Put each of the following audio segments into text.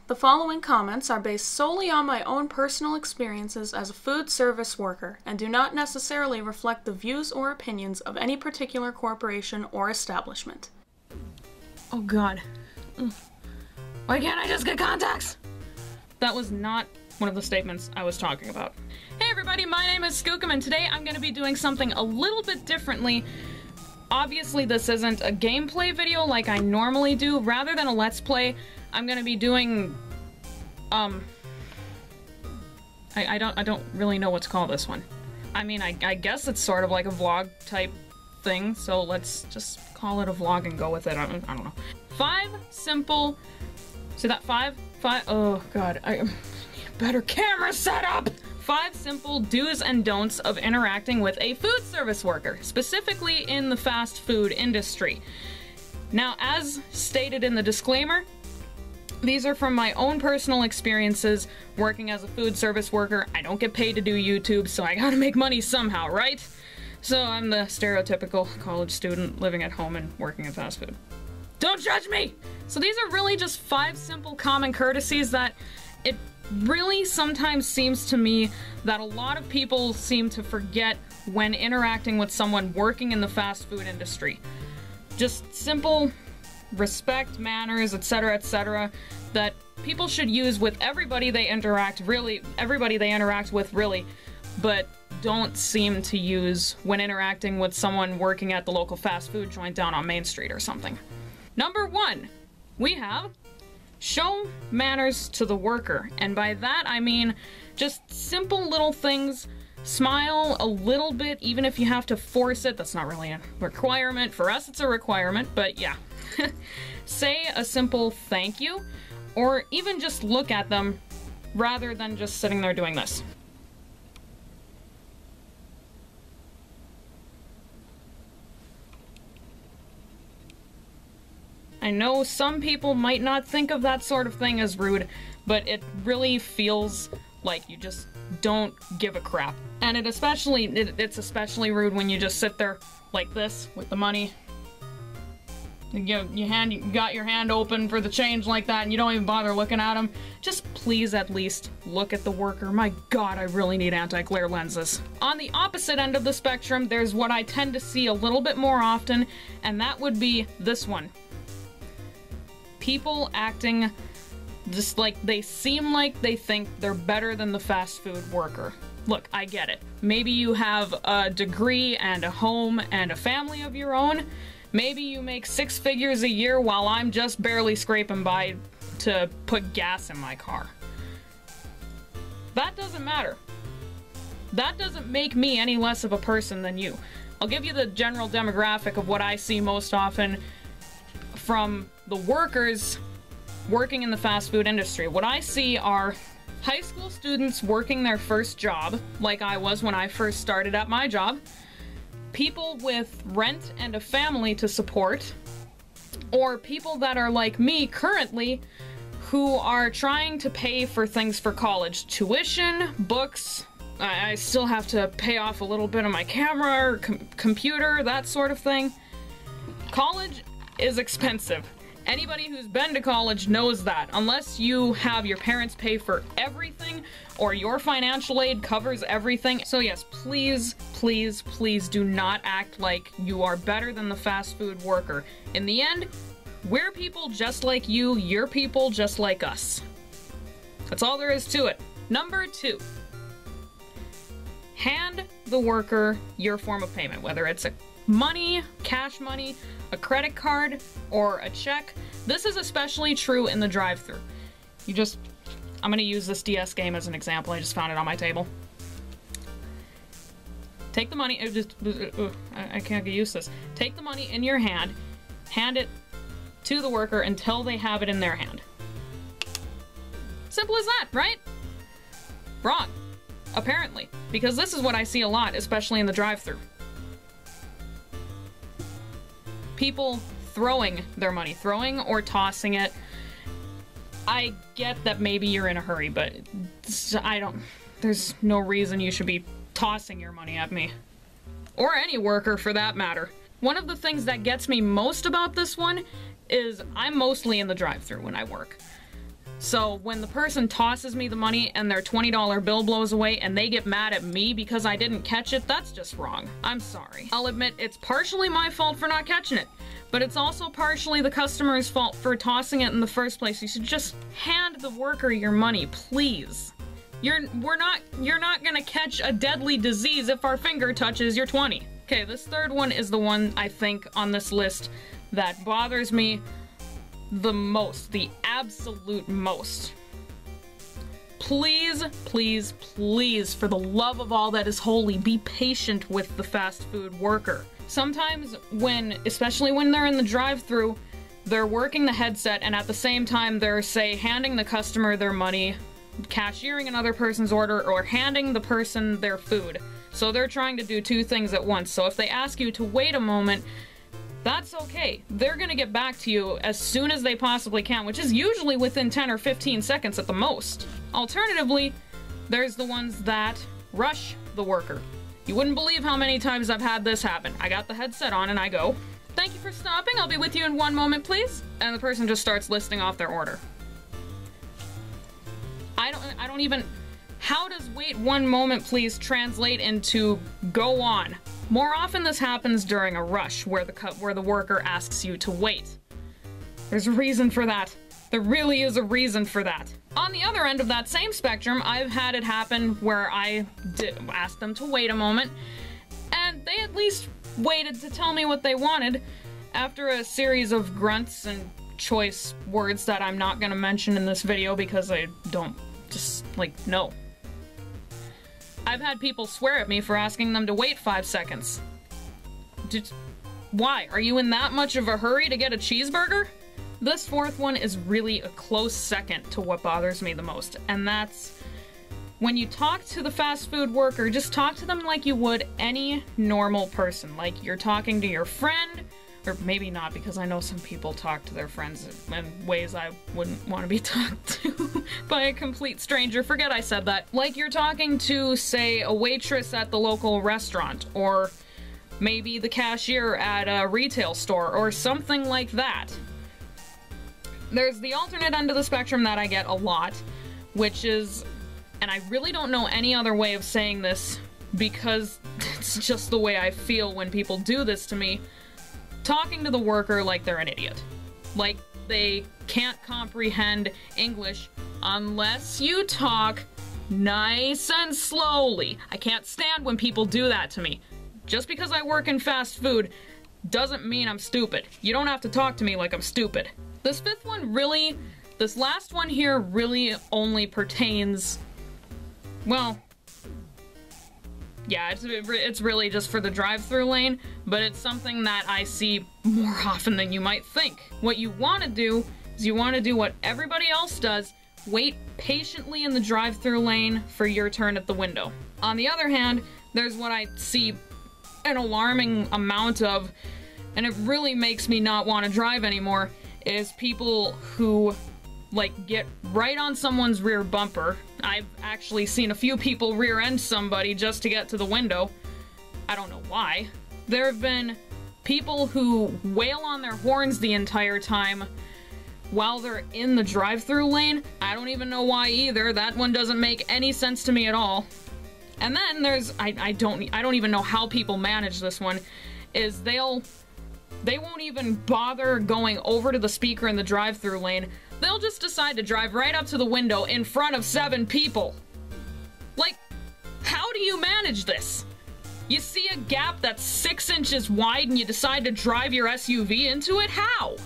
The following comments are based solely on my own personal experiences as a food service worker and do not necessarily reflect the views or opinions of any particular corporation or establishment. Oh god. Why can't I just get contacts? That was not one of the statements I was talking about. Hey everybody, my name is Skookum and today I'm going to be doing something a little bit differently. Obviously this isn't a gameplay video like I normally do. Rather than a let's play, I'm going to be doing, I don't really know what to call this one. I mean, I guess it's sort of like a vlog type thing, so let's just call it a vlog and go with it. I don't know. 5 simple, see that 5? Oh god, I need a better camera setup! 5 simple do's and don'ts of interacting with a food service worker, specifically in the fast food industry. Now, as stated in the disclaimer, these are from my own personal experiences working as a food service worker. I don't get paid to do YouTube, so I gotta make money somehow, right? So I'm the stereotypical college student living at home and working in fast food. Don't judge me! So these are really just 5 simple common courtesies that it really sometimes seems to me that a lot of people seem to forget when interacting with someone working in the fast food industry. Just simple respect, manners, etc., that people should use with everybody they interact with, but don't seem to use when interacting with someone working at the local fast food joint down on Main Street or something. Number 1, we have show manners to the worker, and by that I mean just simple little things. Smile a little bit, even if you have to force it. That's not really a requirement. For us, it's a requirement, but yeah. Say a simple thank you, or even just look at them rather than just sitting there doing this. I know some people might not think of that sort of thing as rude, but it really feels like you just don't give a crap. And it's especially rude when you just sit there like this with the money. You got your hand open for the change like that and you don't even bother looking at them. Just please at least look at the worker. My god, I really need anti-glare lenses. On the opposite end of the spectrum, there's what I tend to see a little bit more often, and that would be this one. People acting just like they seem like they think they're better than the fast food worker. Look, I get it. Maybe you have a degree and a home and a family of your own. Maybe you make 6 figures a year while I'm just barely scraping by to put gas in my car. That doesn't matter. That doesn't make me any less of a person than you. I'll give you the general demographic of what I see most often from the workers working in the fast food industry. What I see are high school students working their first job, like I was when I first started at my job, people with rent and a family to support, or people that are like me currently who are trying to pay for things for college. Tuition, books, I still have to pay off a little bit of my camera or computer, that sort of thing. College is expensive. Anybody who's been to college knows that. Unless you have your parents pay for everything or your financial aid covers everything. So yes, please, please, please do not act like you are better than the fast food worker. In the end, we're people just like you, you're people just like us. That's all there is to it. Number 2. Hand the worker your form of payment, whether it's money, cash money, a credit card, or a check. This is especially true in the drive-thru. I'm gonna use this DS game as an example. I just found it on my table. Take the money, I can't get used to this. Take the money in your hand, hand it to the worker until they have it in their hand. Simple as that, right? Wrong, apparently, because this is what I see a lot, especially in the drive-thru. People throwing their money, throwing or tossing it. I get that maybe you're in a hurry, but there's no reason you should be tossing your money at me. Or any worker for that matter. One of the things that gets me most about this one is I'm mostly in the drive-thru when I work. So when the person tosses me the money and their $20 bill blows away and they get mad at me because I didn't catch it, that's just wrong. I'm sorry. I'll admit it's partially my fault for not catching it, but it's also partially the customer's fault for tossing it in the first place. You should just hand the worker your money, please. You're not gonna catch a deadly disease if our finger touches your 20. Okay, this third one is the one I think on this list that bothers me the most, the absolute most. Please, please, please, for the love of all that is holy, be patient with the fast food worker. Sometimes especially when they're in the drive-thru, they're working the headset and at the same time they're, say, handing the customer their money, cashiering another person's order, or handing the person their food. So they're trying to do two things at once. So if they ask you to wait a moment, that's okay. They're gonna get back to you as soon as they possibly can, which is usually within 10 or 15 seconds at the most. Alternatively, there's the ones that rush the worker. You wouldn't believe how many times I've had this happen. I got the headset on and I go, "Thank you for stopping, I'll be with you in 1 moment, please." And the person just starts listing off their order. I don't even, how does "wait 1 moment, please" translate into "go on"? More often this happens during a rush where the worker asks you to wait. There's a reason for that. There really is a reason for that. On the other end of that same spectrum, I've had it happen where I did ask them to wait a moment, and they at least waited to tell me what they wanted after a series of grunts and choice words that I'm not gonna mention in this video because I don't no. I've had people swear at me for asking them to wait 5 seconds. Why? Are you in that much of a hurry to get a cheeseburger? This fourth one is really a close second to what bothers me the most, and that's when you talk to the fast food worker, just talk to them like you would any normal person, like you're talking to your friend, or maybe not, because I know some people talk to their friends in ways I wouldn't want to be talked to by a complete stranger. Forget I said that. Like you're talking to, say, a waitress at the local restaurant, or maybe the cashier at a retail store, or something like that. There's the alternate end of the spectrum that I get a lot, which is, and I really don't know any other way of saying this because it's just the way I feel when people do this to me, talking to the worker like they're an idiot. Like they can't comprehend English unless you talk nice and slowly. I can't stand when people do that to me. Just because I work in fast food doesn't mean I'm stupid. You don't have to talk to me like I'm stupid. This fifth one really, this last one here really only pertains, well, yeah, it's really just for the drive-thru lane, but it's something that I see more often than you might think. What you want to do is you want to do what everybody else does, wait patiently in the drive-thru lane for your turn at the window. On the other hand, there's what I see an alarming amount of, and it really makes me not want to drive anymore, is people who like get right on someone's rear bumper. I've actually seen a few people rear-end somebody just to get to the window. I don't know why. There have been people who wail on their horns the entire time while they're in the drive-thru lane. I don't even know why either. That one doesn't make any sense to me at all. And then there's, I don't even know how people manage this one, is they won't even bother going over to the speaker in the drive-thru lane. They'll just decide to drive right up to the window in front of 7 people. Like, how do you manage this? You see a gap that's 6 inches wide and you decide to drive your SUV into it? How?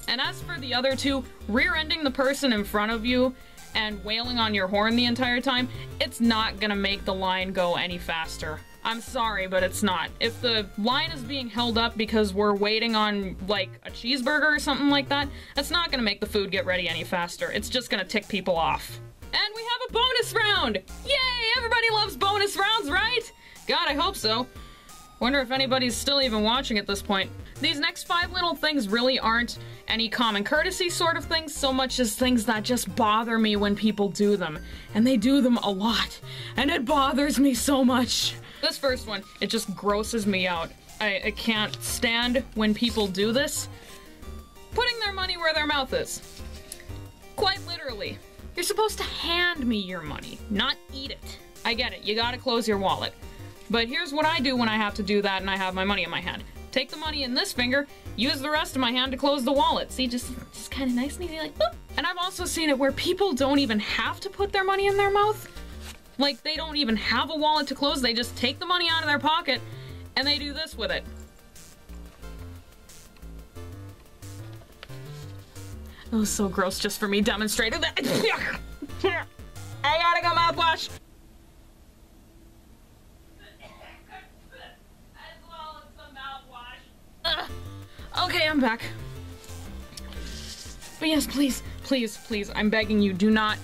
And as for the other two, rear-ending the person in front of you and wailing on your horn the entire time, it's not gonna make the line go any faster. I'm sorry, but it's not. If the line is being held up because we're waiting on, like, a cheeseburger or something like that, that's not gonna make the food get ready any faster. It's just gonna tick people off. And we have a bonus round! Yay! Everybody loves bonus rounds, right? God, I hope so. Wonder if anybody's still even watching at this point. These next 5 little things really aren't any common courtesy sort of things, so much as things that just bother me when people do them. And they do them a lot. And it bothers me so much. This first one, it just grosses me out. I can't stand when people do this. Putting their money where their mouth is. Quite literally. You're supposed to hand me your money, not eat it. I get it, you gotta close your wallet. But here's what I do when I have to do that and I have my money in my hand. Take the money in this finger, use the rest of my hand to close the wallet. See, just kind of nice and easy, like, boop. And I've also seen it where people don't even have to put their money in their mouth. Like, they don't even have a wallet to close, they just take the money out of their pocket and they do this with it. It was so gross just for me demonstrating that. I gotta go mouthwash. As well as some mouthwash. Okay, I'm back. But yes, please, please, please, I'm begging you, do not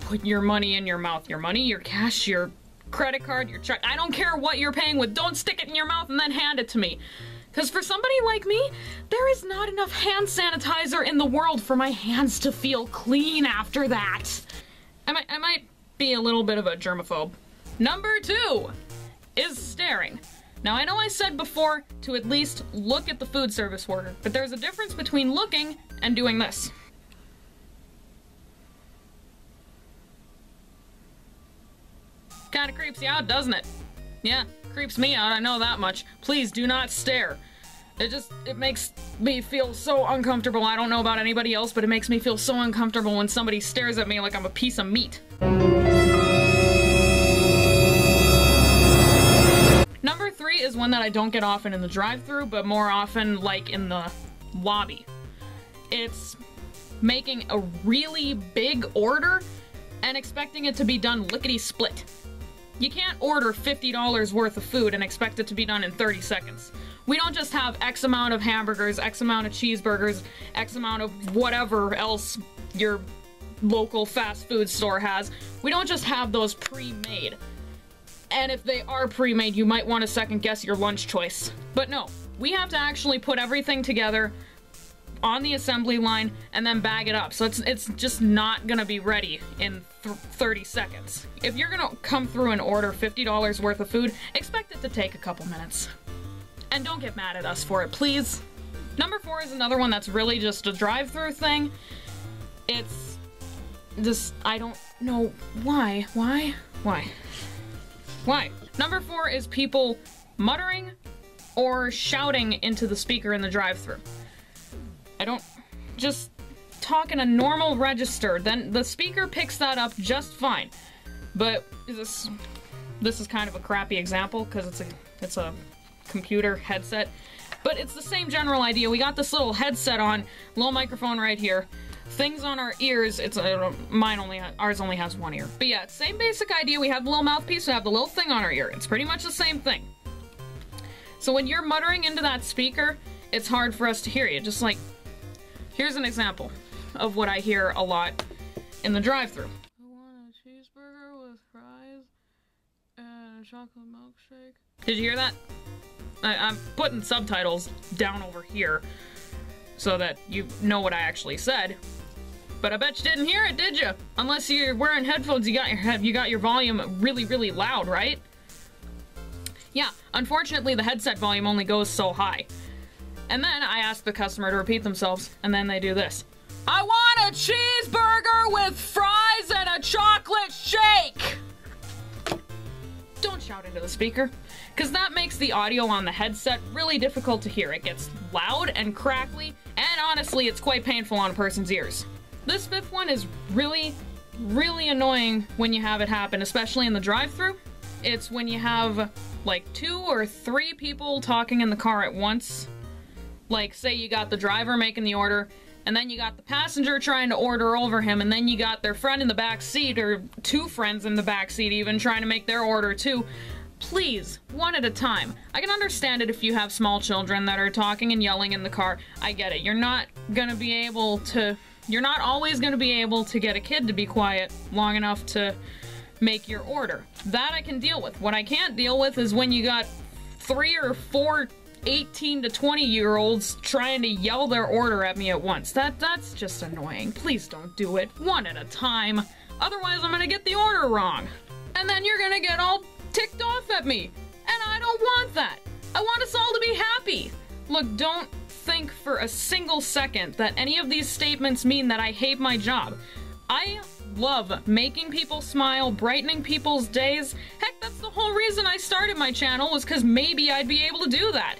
put your money in your mouth. Your money, your cash, your credit card, your check. I don't care what you're paying with. Don't stick it in your mouth and then hand it to me. Because for somebody like me, there is not enough hand sanitizer in the world for my hands to feel clean after that. I might be a little bit of a germaphobe. Number 2 is staring. Now, I know I said before to at least look at the food service worker, but there's a difference between looking and doing this. Kinda creeps you out, doesn't it? Yeah, creeps me out, I know that much. Please do not stare. It makes me feel so uncomfortable. I don't know about anybody else, but it makes me feel so uncomfortable when somebody stares at me like I'm a piece of meat. Number 3 is one that I don't get often in the drive-thru, but more often like in the lobby. It's making a really big order and expecting it to be done lickety-split. You can't order $50 worth of food and expect it to be done in 30 seconds. We don't just have X amount of hamburgers, X amount of cheeseburgers, X amount of whatever else your local fast food store has. We don't just have those pre-made. And if they are pre-made, you might want to second guess your lunch choice. But no, we have to actually put everything together on the assembly line and then bag it up. So it's just not gonna be ready in 30 seconds. If you're gonna come through and order $50 worth of food, expect it to take a couple minutes. And don't get mad at us for it, please. Number 4 is another one that's really just a drive-thru thing. It's just, I don't know why. Why? Number 4 is people muttering or shouting into the speaker in the drive-thru. Just talk in a normal register, then the speaker picks that up just fine. But this is kind of a crappy example because it's a computer headset, but it's the same general idea. We got this little headset on, little microphone right here, things on our ears. It's ours only has one ear. But yeah, same basic idea. We have the little mouthpiece, we have the little thing on our ear. It's pretty much the same thing. So when you're muttering into that speaker, it's hard for us to hear you. Just like, here's an example of what I hear a lot in the drive-thru. I want a cheeseburger with fries and a chocolate milkshake. Did you hear that? I'm putting subtitles down over here so that you know what I actually said. But I bet you didn't hear it, did you? Unless you're wearing headphones, you got your volume really, really loud, right? Yeah, unfortunately the headset volume only goes so high. And then I ask the customer to repeat themselves, and then they do this. I want a cheeseburger with fries and a chocolate shake! Don't shout into the speaker, because that makes the audio on the headset really difficult to hear. It gets loud and crackly, and honestly, it's quite painful on a person's ears. This 5th one is really, really annoying when you have it happen, especially in the drive-thru. It's when you have like 2 or 3 people talking in the car at once. Like, say you got the driver making the order, and then you got the passenger trying to order over him, and then you got their friend in the back seat, or 2 friends in the back seat even, trying to make their order too. Please, one at a time. I can understand it if you have small children that are talking and yelling in the car. I get it. You're not always gonna be able to get a kid to be quiet long enough to make your order. That I can deal with. What I can't deal with is when you got 3 or 4 18 to 20-year-olds trying to yell their order at me at once. That's just annoying. Please don't do it. One at a time. Otherwise, I'm gonna get the order wrong. And then you're gonna get all ticked off at me. And I don't want that. I want us all to be happy. Look, don't think for a single second that any of these statements mean that I hate my job. I love making people smile, brightening people's days. Heck, that's the whole reason I started my channel, was because maybe I'd be able to do that.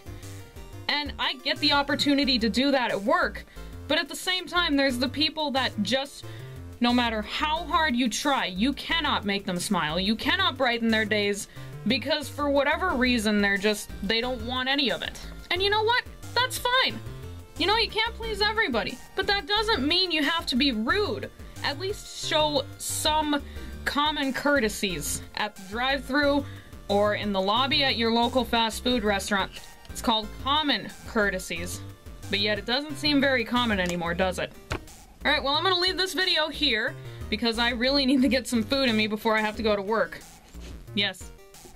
And I get the opportunity to do that at work, but at the same time, there's the people that just, no matter how hard you try, you cannot make them smile. You cannot brighten their days because for whatever reason, they don't want any of it. And you know what? That's fine. You know, you can't please everybody, but that doesn't mean you have to be rude. At least show some common courtesies at the drive-thru or in the lobby at your local fast food restaurant. It's called common courtesies, but yet it doesn't seem very common anymore, does it? Alright, well, I'm gonna leave this video here because I really need to get some food in me before I have to go to work. Yes,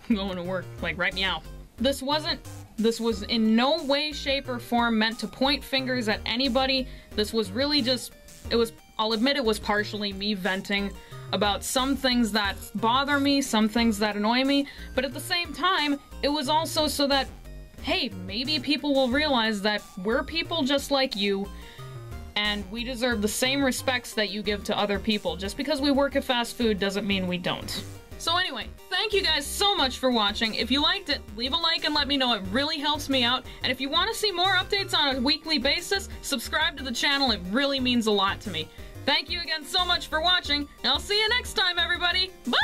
I'm going to work, like right meow. This was in no way, shape, or form meant to point fingers at anybody. This was really just, I'll admit it was partially me venting about some things that bother me, some things that annoy me, but at the same time, it was also so that, hey, maybe people will realize that we're people just like you, and we deserve the same respects that you give to other people. Just because we work at fast food doesn't mean we don't. So anyway, thank you guys so much for watching. If you liked it, leave a like and let me know. It really helps me out. And if you want to see more updates on a weekly basis, subscribe to the channel. It really means a lot to me. Thank you again so much for watching, and I'll see you next time, everybody. Bye!